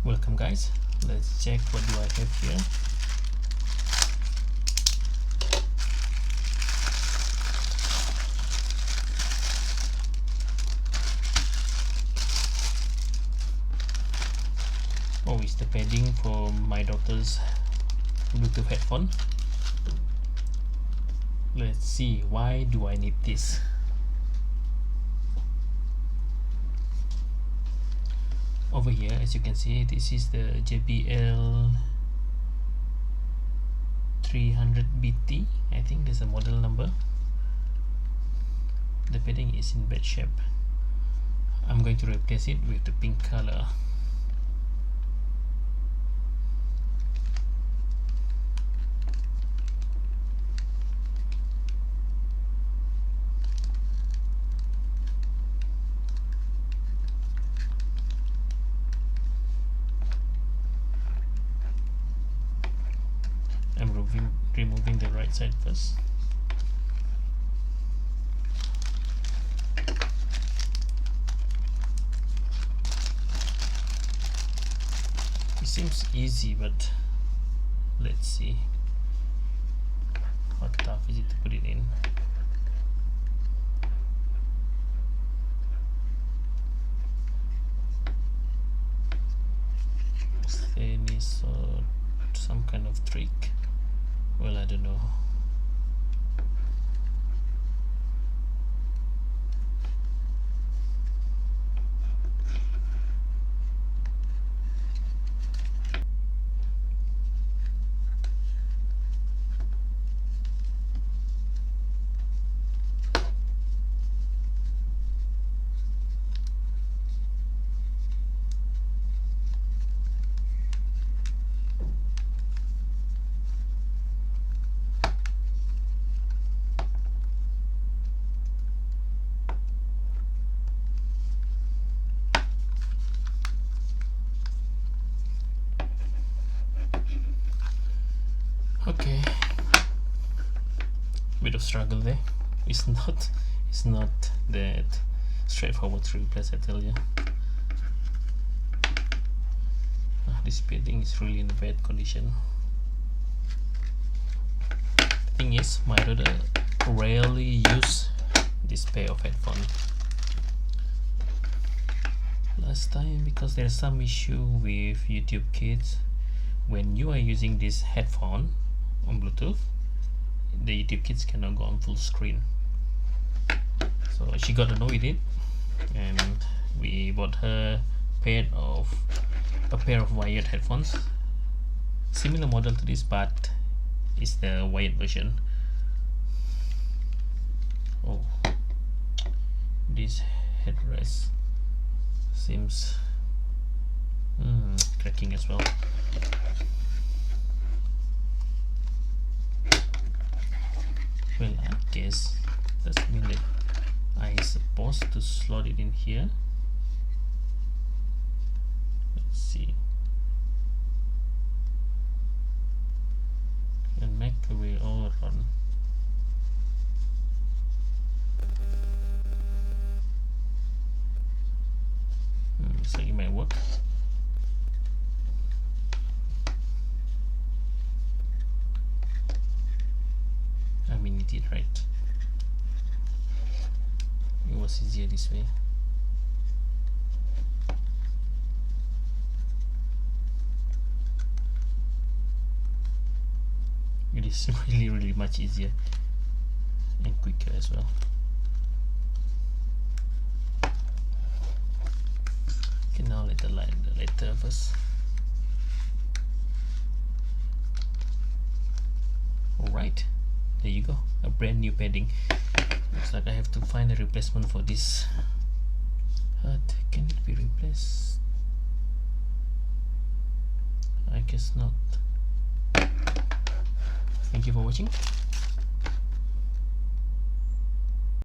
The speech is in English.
Welcome guys, let's check what do I have here. Oh, it's the padding for my daughter's Bluetooth headphone. Let's see, why do I need this? Over here, as you can see, this is the JBL 300BT. I think there's a model number. The padding is in bad shape. I'm going to replace it with the pink color. I'm removing the right side first. It seems easy, but let's see how tough is it to put it in. Any sort, some kind of trick. Well, I don't know. Okay, bit of struggle there. It's not that straightforward to replace, I tell you. This padding is really in bad condition. The thing is, my daughter rarely use this pair of headphones. Last time, because there's some issue with YouTube Kids, when you are using this headphone on Bluetooth, the YouTube Kids cannot go on full screen. So she got annoyed with it, and we bought her a pair of wired headphones, similar model to this, but it's the wired version. Oh, this headrest seems cracking as well. Well, I guess that's mean that I'm supposed to slot it in here. Let's see. And make the way all around. So it might work. I mean, it did right. It was easier this way. It is really much easier and quicker as well. Okay, now let the lighter first. Alright, there you go, a brand new padding. Looks like I have to find a replacement for this. But can it be replaced? I guess not. Thank you for watching.